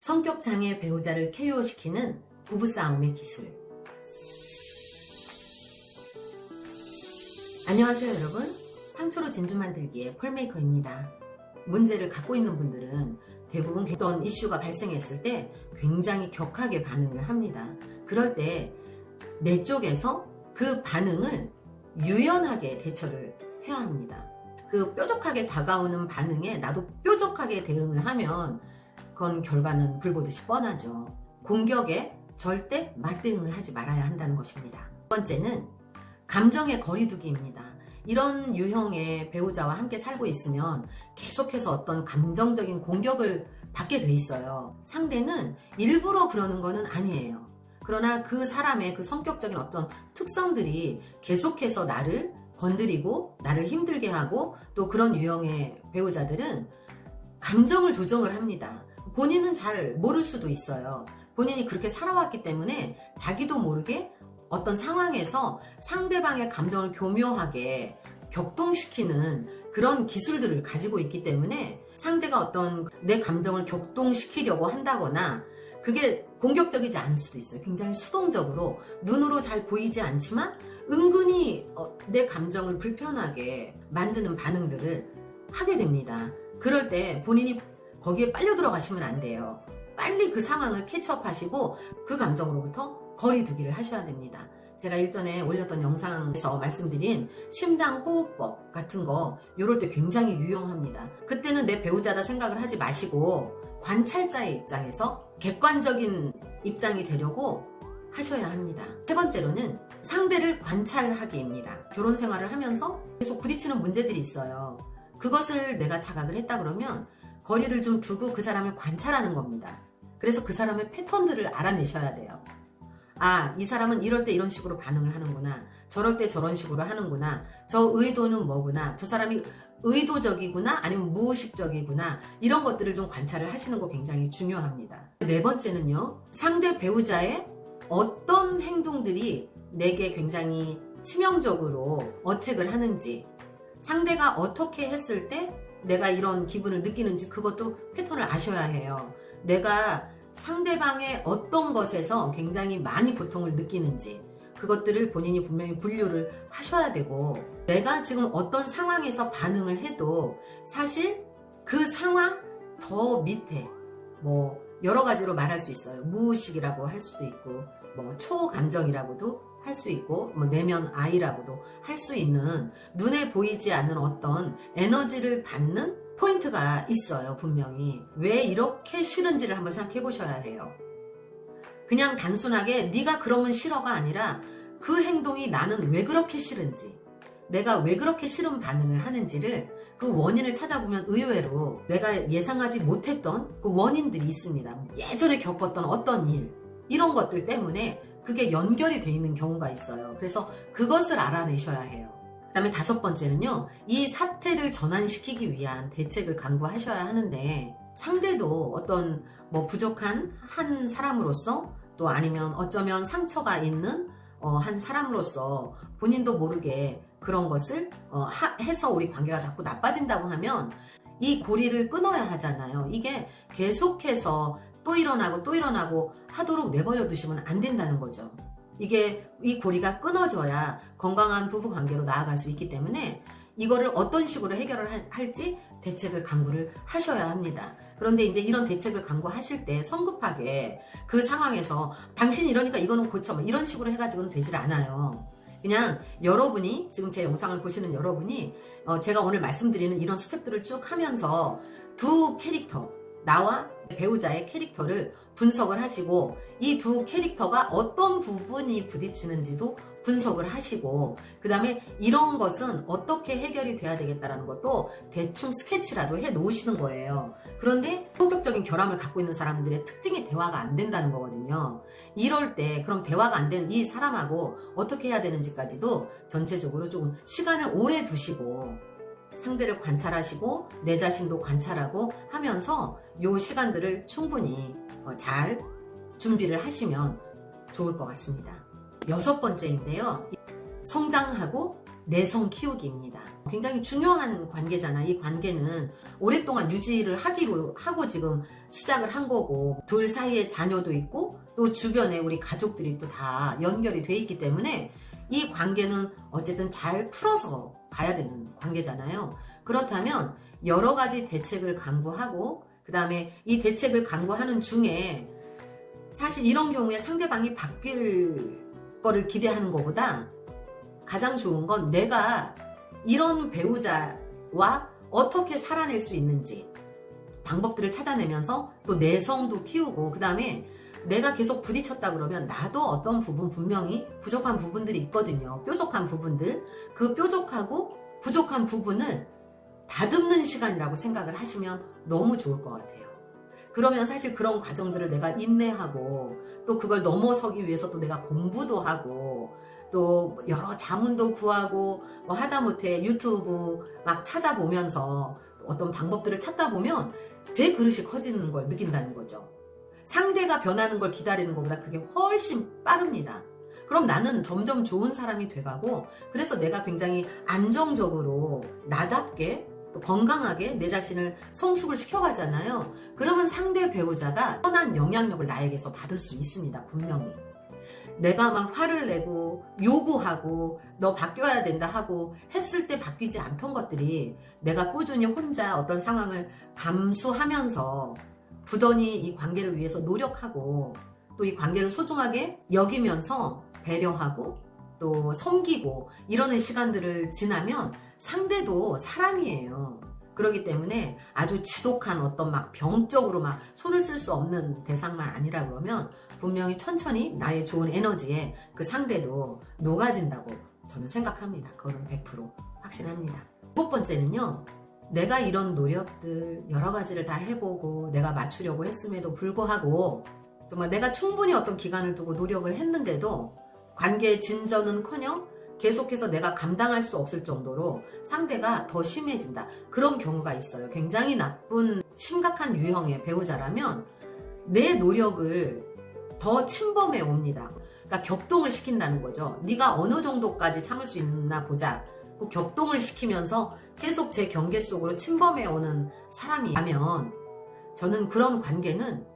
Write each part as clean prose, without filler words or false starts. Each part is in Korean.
성격장애 배우자를 KO시키는 부부싸움의 기술. 안녕하세요 여러분, 상처로 진주 만들기의 펄메이커입니다. 문제를 갖고 있는 분들은 대부분 어떤 이슈가 발생했을 때 굉장히 격하게 반응을 합니다. 그럴 때 내 쪽에서 그 반응을 유연하게 대처를 해야 합니다. 그 뾰족하게 다가오는 반응에 나도 뾰족하게 대응을 하면 그건 결과는 불보듯이 뻔하죠. 공격에 절대 맞대응을 하지 말아야 한다는 것입니다. 두 번째는 감정의 거리두기입니다. 이런 유형의 배우자와 함께 살고 있으면 계속해서 어떤 감정적인 공격을 받게 돼 있어요. 상대는 일부러 그러는 거는 아니에요. 그러나 그 사람의 그 성격적인 어떤 특성들이 계속해서 나를 건드리고 나를 힘들게 하고, 또 그런 유형의 배우자들은 감정을 조정을 합니다. 본인은 잘 모를 수도 있어요. 본인이 그렇게 살아왔기 때문에 자기도 모르게 어떤 상황에서 상대방의 감정을 교묘하게 격동시키는 그런 기술들을 가지고 있기 때문에 상대가 어떤 내 감정을 격동시키려고 한다거나 그게 공격적이지 않을 수도 있어요. 굉장히 수동적으로 눈으로 잘 보이지 않지만 은근히 내 감정을 불편하게 만드는 반응들을 하게 됩니다. 그럴 때 본인이 거기에 빨려 들어가시면 안 돼요. 빨리 그 상황을 캐치업하시고 그 감정으로부터 거리두기를 하셔야 됩니다. 제가 일전에 올렸던 영상에서 말씀드린 심장호흡법 같은 거 이럴 때 굉장히 유용합니다. 그때는 내 배우자다 생각을 하지 마시고 관찰자의 입장에서 객관적인 입장이 되려고 하셔야 합니다. 세 번째로는 상대를 관찰하기입니다. 결혼 생활을 하면서 계속 부딪히는 문제들이 있어요. 그것을 내가 자각을 했다 그러면 거리를 좀 두고 그 사람을 관찰하는 겁니다. 그래서 그 사람의 패턴들을 알아내셔야 돼요. 아, 이 사람은 이럴 때 이런 식으로 반응을 하는구나. 저럴 때 저런 식으로 하는구나. 저 의도는 뭐구나. 저 사람이 의도적이구나 아니면 무의식적이구나. 이런 것들을 좀 관찰을 하시는 거 굉장히 중요합니다. 네 번째는요, 상대 배우자의 어떤 행동들이 내게 굉장히 치명적으로 어택을 하는지, 상대가 어떻게 했을 때 내가 이런 기분을 느끼는지 그것도 패턴을 아셔야 해요. 내가 상대방의 어떤 것에서 굉장히 많이 고통을 느끼는지 그것들을 본인이 분명히 분류를 하셔야 되고, 내가 지금 어떤 상황에서 반응을 해도 사실 그 상황 더 밑에 여러 가지로 말할 수 있어요. 무의식이라고 할 수도 있고 초감정이라고도 할 수 있고 내면 아이라고도 할 수 있는 눈에 보이지 않는 어떤 에너지를 받는 포인트가 있어요. 분명히 왜 이렇게 싫은지를 한번 생각해 보셔야 해요. 그냥 단순하게 네가 그러면 싫어가 아니라 그 행동이 나는 왜 그렇게 싫은지, 내가 왜 그렇게 싫은 반응을 하는지를 그 원인을 찾아보면 의외로 내가 예상하지 못했던 그 원인들이 있습니다. 예전에 겪었던 어떤 일, 이런 것들 때문에 그게 연결이 돼 있는 경우가 있어요. 그래서 그것을 알아내셔야 해요. 그 다음에 다섯 번째는요, 이 사태를 전환시키기 위한 대책을 강구하셔야 하는데, 상대도 어떤 부족한 한 사람으로서, 또 아니면 어쩌면 상처가 있는 한 사람으로서 본인도 모르게 그런 것을 해서 우리 관계가 자꾸 나빠진다고 하면 이 고리를 끊어야 하잖아요. 이게 계속해서 또 일어나고 하도록 내버려 두시면 안 된다는 거죠. 이 고리가 끊어져야 건강한 부부관계로 나아갈 수 있기 때문에 이거를 어떤 식으로 해결을 할지 대책을 강구를 하셔야 합니다. 그런데 이제 이런 대책을 강구하실 때 성급하게 그 상황에서 당신이 이러니까 이거는 고쳐 이런 식으로 해가지고는 되질 않아요. 그냥 여러분이 지금 제 영상을 보시는 여러분이 제가 오늘 말씀드리는 이런 스텝들을 쭉 하면서 두 캐릭터, 나와 배우자의 캐릭터를 분석을 하시고 이 두 캐릭터가 어떤 부분이 부딪히는지도 분석을 하시고, 그 다음에 이런 것은 어떻게 해결이 돼야 되겠다라는 것도 대충 스케치라도 해 놓으시는 거예요. 그런데 성격적인 결함을 갖고 있는 사람들의 특징이 대화가 안 된다는 거거든요. 이럴 때 그럼 대화가 안 되는 이 사람하고 어떻게 해야 되는지까지도 전체적으로 좀 시간을 오래 두시고 상대를 관찰하시고 내 자신도 관찰하고 하면서 요 시간들을 충분히 잘 준비를 하시면 좋을 것 같습니다. 여섯 번째인데요, 성장하고 내성 키우기입니다. 굉장히 중요한 관계잖아. 이 관계는 오랫동안 유지를 하기로 하고 지금 시작을 한 거고, 둘 사이에 자녀도 있고 또 주변에 우리 가족들이 또 다 연결이 돼 있기 때문에 이 관계는 어쨌든 잘 풀어서 가야 되는 관계잖아요. 그렇다면 여러 가지 대책을 강구하고, 그 다음에 이 대책을 강구하는 중에 사실 이런 경우에 상대방이 바뀔 거를 기대하는 것보다 가장 좋은 건 내가 이런 배우자와 어떻게 살아낼 수 있는지 방법들을 찾아내면서 또 내성도 키우고, 그 다음에 내가 계속 부딪혔다 그러면 나도 어떤 부분 분명히 부족한 부분들이 있거든요. 뾰족한 부분들. 그 뾰족하고 부족한 부분을 다듬는 시간이라고 생각을 하시면 너무 좋을 것 같아요. 그러면 사실 그런 과정들을 내가 인내하고 또 그걸 넘어서기 위해서 또 내가 공부도 하고 또 여러 자문도 구하고 뭐 하다못해 유튜브 막 찾아보면서 어떤 방법들을 찾다 보면 제 그릇이 커지는 걸 느낀다는 거죠. 상대가 변하는 걸 기다리는 것보다 그게 훨씬 빠릅니다. 그럼 나는 점점 좋은 사람이 돼가고, 그래서 내가 굉장히 안정적으로 나답게 또 건강하게 내 자신을 성숙을 시켜가잖아요. 그러면 상대 배우자가 선한 영향력을 나에게서 받을 수 있습니다. 분명히. 내가 막 화를 내고 요구하고 너 바뀌어야 된다 하고 했을 때 바뀌지 않던 것들이 내가 꾸준히 혼자 어떤 상황을 감수하면서 부단히 이 관계를 위해서 노력하고 또 이 관계를 소중하게 여기면서 배려하고 또 섬기고 이러는 시간들을 지나면 상대도 사람이에요. 그렇기 때문에 아주 지독한 어떤 막 병적으로 막 손을 쓸 수 없는 대상만 아니라 그러면 분명히 천천히 나의 좋은 에너지에 그 상대도 녹아진다고 저는 생각합니다. 그거는 100% 확신합니다. 7번째는요. 내가 이런 노력들 여러 가지를 다 해보고 내가 맞추려고 했음에도 불구하고 정말 내가 충분히 어떤 기간을 두고 노력을 했는데도 관계의 진전은커녕 계속해서 내가 감당할 수 없을 정도로 상대가 더 심해진다. 그런 경우가 있어요. 굉장히 나쁜 심각한 유형의 배우자라면 내 노력을 더 침범해 옵니다. 그러니까 격동을 시킨다는 거죠. 네가 어느 정도까지 참을 수 있나 보자. 그 격동을 시키면서 계속 제 경계 속으로 침범해 오는 사람이라면 저는 그런 관계는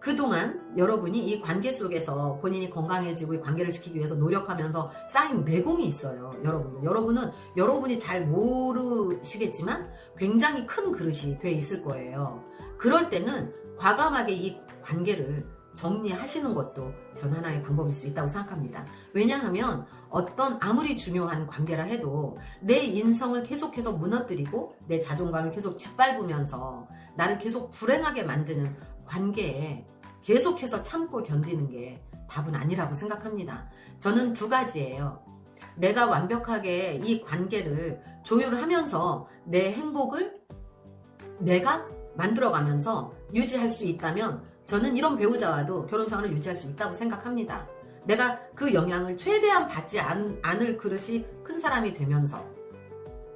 그동안 여러분이 이 관계 속에서 본인이 건강해지고 이 관계를 지키기 위해서 노력하면서 쌓인 내공이 있어요. 여러분은 여러분이 잘 모르시겠지만 굉장히 큰 그릇이 돼 있을 거예요. 그럴 때는 과감하게 이 관계를 정리하시는 것도 전 하나의 방법일 수 있다고 생각합니다. 왜냐하면 어떤 아무리 중요한 관계라 해도 내 인성을 계속해서 무너뜨리고 내 자존감을 계속 짓밟으면서 나를 계속 불행하게 만드는 관계에 계속해서 참고 견디는 게 답은 아니라고 생각합니다. 저는 두 가지예요. 내가 완벽하게 이 관계를 조율하면서 내 행복을 내가 만들어가면서 유지할 수 있다면 저는 이런 배우자와도 결혼생활을 유지할 수 있다고 생각합니다. 내가 그 영향을 최대한 받지 않을 그릇이 큰 사람이 되면서,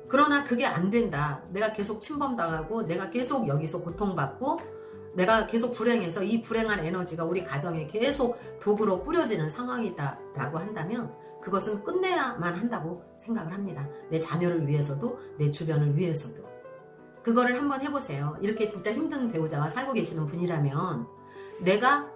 그러나 그게 안 된다. 내가 계속 침범당하고 내가 계속 여기서 고통받고 내가 계속 불행해서 이 불행한 에너지가 우리 가정에 계속 독으로 뿌려지는 상황이다 라고 한다면 그것은 끝내야만 한다고 생각을 합니다. 내 자녀를 위해서도 내 주변을 위해서도. 그거를 한번 해보세요. 이렇게 진짜 힘든 배우자와 살고 계시는 분이라면 내가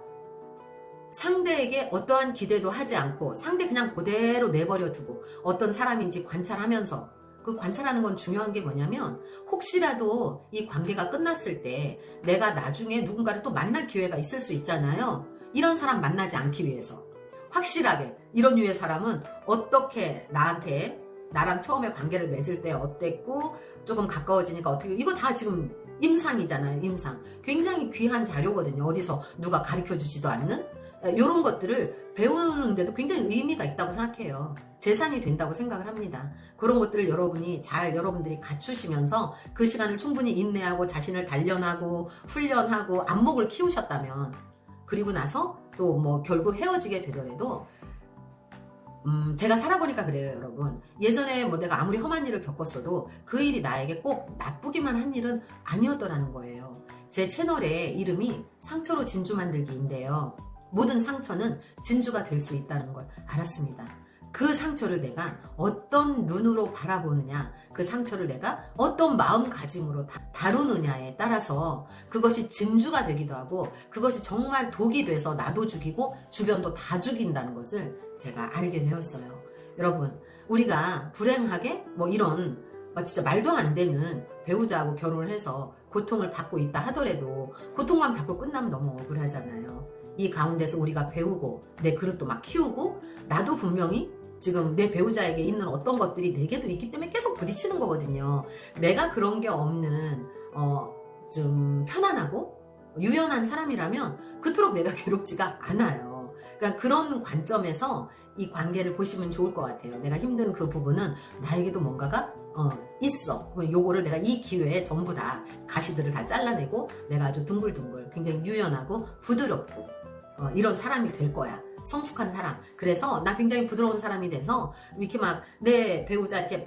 상대에게 어떠한 기대도 하지 않고 상대 그냥 그대로 내버려 두고 어떤 사람인지 관찰하면서, 그 관찰하는 건 중요한 게 뭐냐면 혹시라도 이 관계가 끝났을 때 내가 나중에 누군가를 또 만날 기회가 있을 수 있잖아요. 이런 사람 만나지 않기 위해서 확실하게 이런 류의 사람은 어떻게 나랑 처음에 관계를 맺을 때 어땠고 조금 가까워지니까 어떻게, 이거 다 지금 임상이잖아요. 임상. 굉장히 귀한 자료거든요. 어디서 누가 가르쳐주지도 않는 이런 것들을 배우는데도 굉장히 의미가 있다고 생각해요. 재산이 된다고 생각을 합니다. 그런 것들을 여러분들이 갖추시면서 그 시간을 충분히 인내하고 자신을 단련하고 훈련하고 안목을 키우셨다면, 그리고 나서 또 뭐 결국 헤어지게 되더라도 제가 살아보니까 그래요, 여러분. 예전에 뭐 내가 아무리 험한 일을 겪었어도 그 일이 나에게 꼭 나쁘기만 한 일은 아니었더라는 거예요. 제 채널의 이름이 상처로 진주 만들기인데요. 모든 상처는 진주가 될 수 있다는 걸 알았습니다. 그 상처를 내가 어떤 눈으로 바라보느냐, 그 상처를 내가 어떤 마음가짐으로 다루느냐에 따라서 그것이 진주가 되기도 하고 그것이 정말 독이 돼서 나도 죽이고 주변도 다 죽인다는 것을 제가 알게 되었어요. 여러분, 우리가 불행하게 뭐 이런 진짜 말도 안 되는 배우자하고 결혼을 해서 고통을 받고 있다 하더라도 고통만 받고 끝나면 너무 억울하잖아요. 이 가운데서 우리가 배우고 내 그릇도 막 키우고 나도 분명히 지금 내 배우자에게 있는 어떤 것들이 내게도 있기 때문에 계속 부딪히는 거거든요. 내가 그런 게 없는 좀 편안하고 유연한 사람이라면 그토록 내가 괴롭지가 않아요. 그러니까 그런 관점에서 이 관계를 보시면 좋을 것 같아요. 내가 힘든 그 부분은 나에게도 뭔가가 있어. 요거를 내가 이 기회에 전부 다 가시들을 다 잘라내고 내가 아주 둥글둥글 굉장히 유연하고 부드럽고 이런 사람이 될 거야. 성숙한 사람. 그래서 나 굉장히 부드러운 사람이 돼서 이렇게 막 내 배우자 이렇게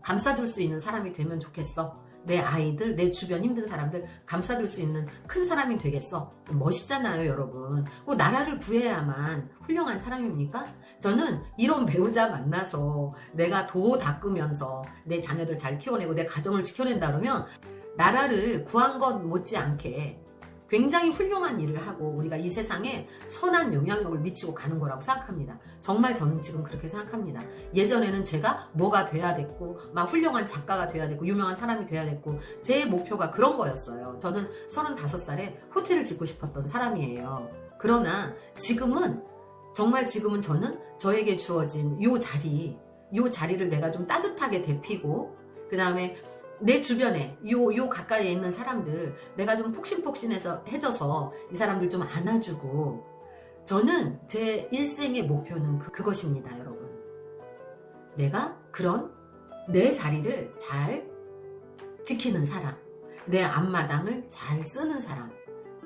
감싸줄 수 있는 사람이 되면 좋겠어. 내 아이들, 내 주변 힘든 사람들 감싸줄 수 있는 큰 사람이 되겠어. 멋있잖아요, 여러분. 뭐 나라를 구해야만 훌륭한 사람입니까? 저는 이런 배우자 만나서 내가 도 닦으면서 내 자녀들 잘 키워내고 내 가정을 지켜낸다 그러면 나라를 구한 것 못지않게 굉장히 훌륭한 일을 하고 우리가 이 세상에 선한 영향력을 미치고 가는 거라고 생각합니다. 정말 저는 지금 그렇게 생각합니다. 예전에는 제가 뭐가 돼야 됐고 막 훌륭한 작가가 돼야 됐고 유명한 사람이 돼야 됐고 제 목표가 그런 거였어요. 저는 35살에 호텔을 짓고 싶었던 사람이에요. 그러나 지금은 정말 지금은 저는 저에게 주어진 요 자리를 내가 좀 따뜻하게 데피고 그 다음에 내 주변에 요 가까이에 있는 사람들 내가 좀 폭신폭신해서 해져서 이 사람들 좀 안아주고 저는 제 일생의 목표는 그것입니다, 여러분. 내가 그런 내 자리를 잘 지키는 사람, 내 앞마당을 잘 쓰는 사람.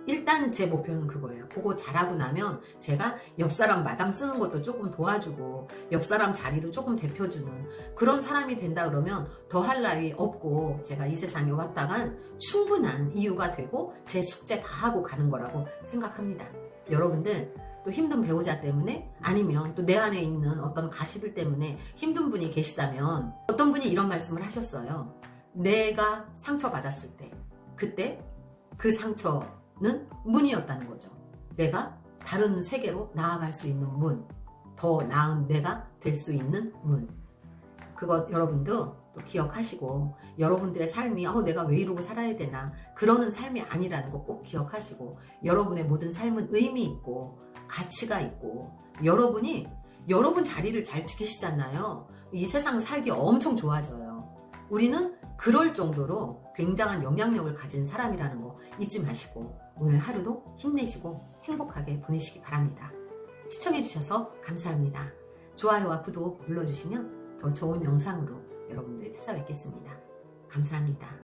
일단 제 목표는 그거예요. 그거 잘하고 나면 제가 옆사람 마당 쓰는 것도 조금 도와주고 옆사람 자리도 조금 대표주는 그런 사람이 된다 그러면 더 할 나위 없고 제가 이 세상에 왔다간 충분한 이유가 되고 제 숙제 다 하고 가는 거라고 생각합니다. 여러분들 또 힘든 배우자 때문에 아니면 또 내 안에 있는 어떤 가시들 때문에 힘든 분이 계시다면 어떤 분이 이런 말씀을 하셨어요. 내가 상처받았을 때 그때 그 상처는 문이었다는 거죠. 내가 다른 세계로 나아갈 수 있는 문, 더 나은 내가 될 수 있는 문. 그것 여러분도 또 기억하시고 여러분들의 삶이 내가 왜 이러고 살아야 되나 그러는 삶이 아니라는 거 꼭 기억하시고 여러분의 모든 삶은 의미 있고 가치가 있고 여러분이 여러분 자리를 잘 지키시잖아요. 이 세상 살기 엄청 좋아져요. 우리는 그럴 정도로 굉장한 영향력을 가진 사람이라는 거 잊지 마시고 오늘 하루도 힘내시고 행복하게 보내시기 바랍니다. 시청해주셔서 감사합니다. 좋아요와 구독 눌러주시면 더 좋은 영상으로 여러분들 찾아뵙겠습니다. 감사합니다.